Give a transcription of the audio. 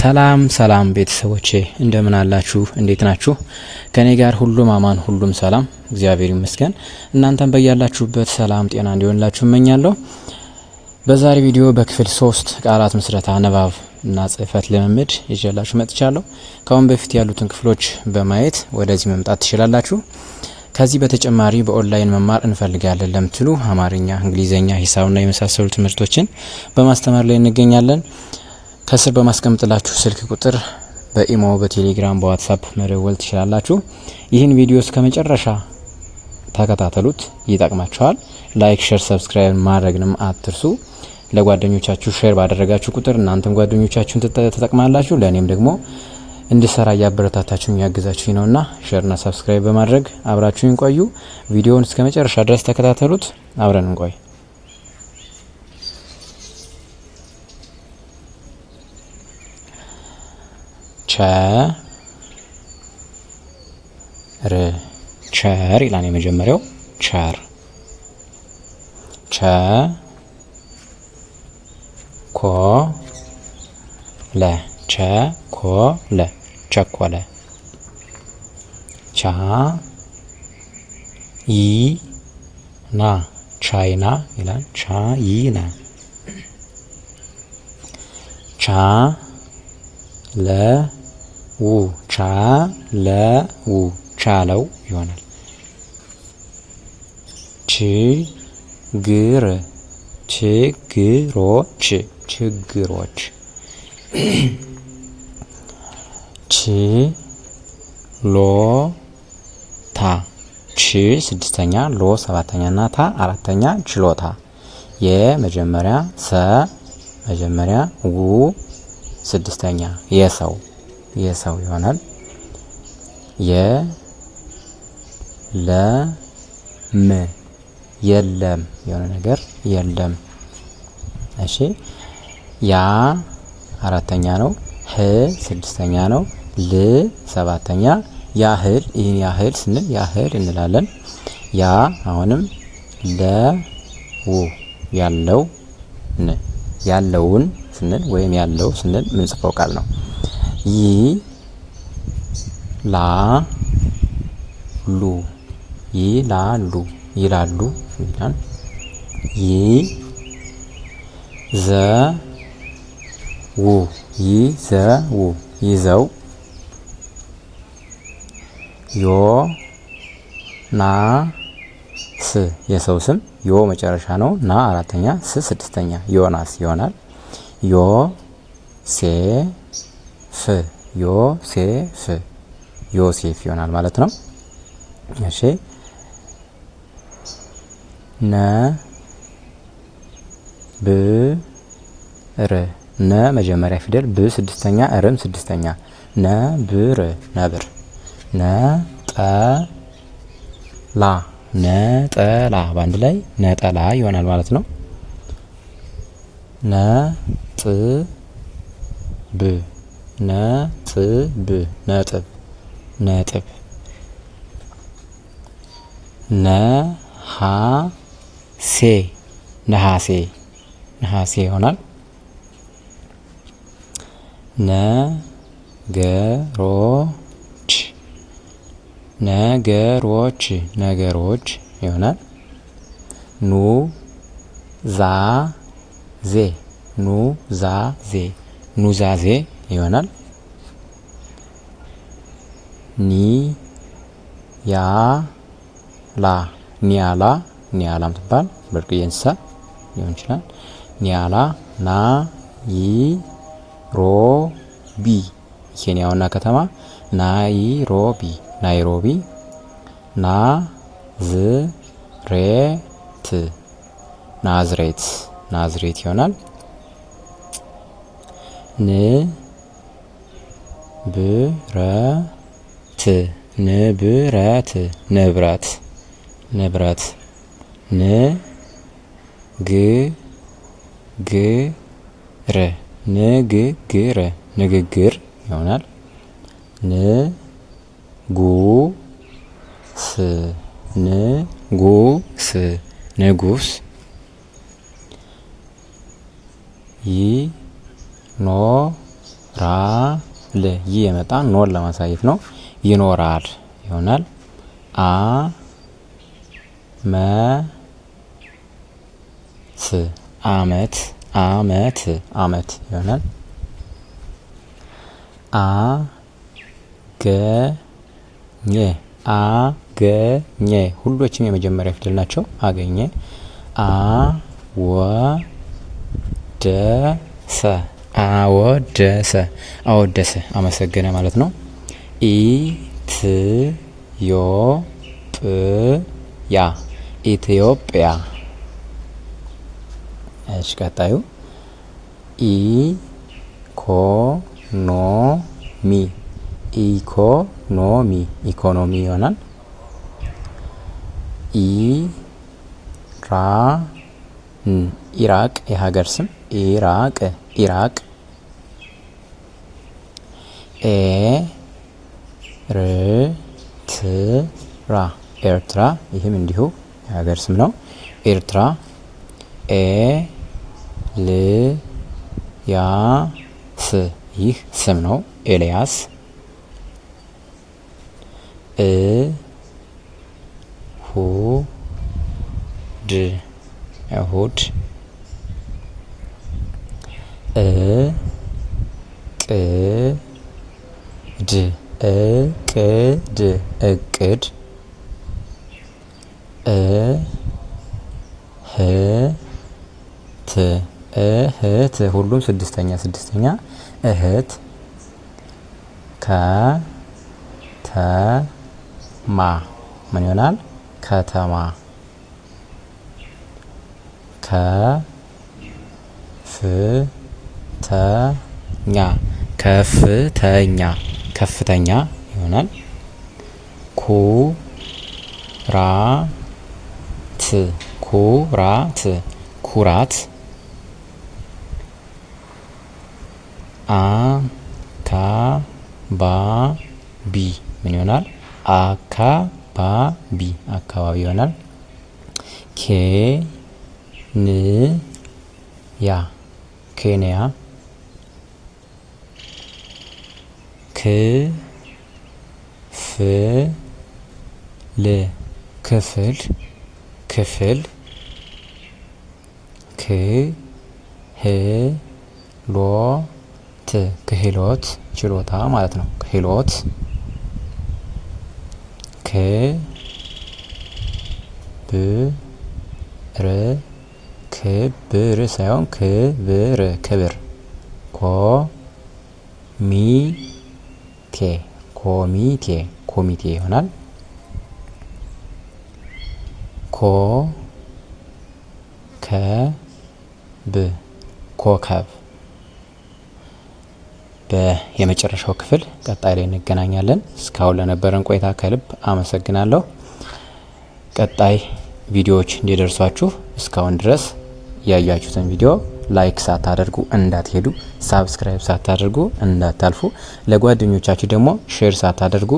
ሰላም ሰላም ቤተሰቦቼ እንደምን አላችሁ? እንዴት ናችሁ? ከኔ ጋር ሁሉም አማን፣ ሁሉም ሰላም፣ እግዚአብሔር ይመስገን። እናንተም በያላችሁበት ሰላም ጤና እንዲሆንላችሁ እመኛለሁ። በዛሬ ቪዲዮ በክፍል 3 ቃላት ምስረታ ንባብ እና ጽህፈት ልምምድ ይዤላችሁ መጥቻለሁ። ከአሁን በፊት ያሉትን ክፍሎች በማየት ወደዚህ መምጣት ትችላላችሁ። ከዚህ በተጨማሪ በኦንላይን መማር እንፈልጋለን ለምትሉ አማርኛ፣ እንግሊዘኛ፣ ሂሳብና የመሳሰሉ ትምህርቶችን በማስተማር ላይ እንገኛለን። ከስር በማስቀምጥላችሁ ስልክ ቁጥር በኢሞ፣ በቴሌግራም፣ በዋትስአፕ መደወል ትችላላችሁ። ይህን ቪዲዮ እስከ መጨረሻ ተከታተሉት፣ ይጠቅማችኋል። ላይክ፣ ሼር፣ ሰብስክራይብ ማድረግንም አትርሱ። ለጓደኞቻችሁ ሼር ባደረጋችሁ ቁጥር እናንተም ጓደኞቻችሁን ተጠቅማላችሁ። ለእኔም ደግሞ እንድሰራ እያበረታታችሁኝ ያግዛችሁኝ ነውና ሼርና ሰብስክራይብ በማድረግ አብራችሁኝ ቆዩ። ቪዲዮውን እስከ መጨረሻ ድረስ ተከታተሉት። አብረን እንቆይ። ቸር ይላል የመጀመሪያው ቸር። ቸኮለ ቸኮለ። ቻይና ቻይና ይላል ቻይና። ቻለው ቻለው ይሆናል። ችግሮች ችግሮች። ችሎታ ች ስድስተኛ፣ ሎ ሰባተኛ እና ታ አራተኛ ችሎታ። የመጀመሪያ ሰ መጀመሪያ፣ ው ስድስተኛ የሰው ይሆናል። የለም የሆነ ነገር የለም። እሺ ያ አራተኛ ነው። ህ ስድስተኛ ነው። ል ሰባተኛ። ያህል ይህን ያህል ስንል ያህል እንላለን። ያ አሁንም ያለው ያለውን ስንል ወይም ያለው ስንል ምንጽፈው ቃል ነው። ይላሉ ይላሉ ይላሉ ይላል። ይዘው ይዘው። ዮናስ የሰው ስም፣ ዮ መጨረሻ ነው፣ ና አራተኛ፣ ስ ስድስተኛ ዮናስ ይሆናል። ዮሴፍ ይሆናል ማለት ነው። እሺ ነብር ነ መጀመሪያ ፊደል፣ ብ ስድስተኛ፣ ርም ስድስተኛ ነብር ነብር። ነጠላ በአንድ ላይ ነጠላ ይሆናል ማለት ነው። ነጥብ ነጥብ ነጥብ። ነሐሴ ይሆናል። ነገሮች ይሆናል። ኑዛዜ ይሆናል። ኒያላ ምትባል ብርቅዬ እንስሳ ሊሆን ይችላል። ኒያላ። ናይሮቢ ኬንያ ዋና ከተማ ናይሮቢ። ናዝሬት ይሆናል። ንብረት ንግግር ይሆናል። ንጉስ ይኖራል ል ይህ የመጣ ኖን ለማሳየት ነው። ይኖራል ይሆናል። አመት አመት አመት ይሆናል። አገኘ ሁሎችም የመጀመሪያ ፊደል ናቸው። አገኘ። አወደሰ አመሰገነ ማለት ነው። ኢትዮጵያ እሺ ቀጣዩ ኢኮኖሚ ይሆናል። ኢራቅ የሀገር ስም ኢራቅ ኤርትራ ይህም እንዲሁ የሀገር ስም ነው። ኤርትራ ኤልያስ ይህ ስም ነው። ኤልያስ እሁድ እቅድ እህት ሁሉም ስድስተኛ እህት ከተማ ምን ይሆናል? ከተማ ከፍተኛ ይሆናል። ኩራት አካባቢ ምን ይሆናል? አካባቢ ይሆናል። ኬንያ ክፍል ክህሎት ችሎታ ማለት ነው። ክህሎት ክብር ሳይሆን ክብር ኮሚቴ ይሆናል። ኮከብ የመጨረሻው ክፍል ቀጣይ ላይ እንገናኛለን። እስካሁን ለነበረን ቆይታ ከልብ አመሰግናለሁ። ቀጣይ ቪዲዮዎች እንዲደርሷችሁ እስካሁን ድረስ ያያችሁትን ቪዲዮ ላይክ ሳታደርጉ እንዳትሄዱ፣ ሳብስክራይብ ሳታደርጉ እንዳታልፉ፣ ለጓደኞቻችሁ ደግሞ ሼር ሳታደርጉ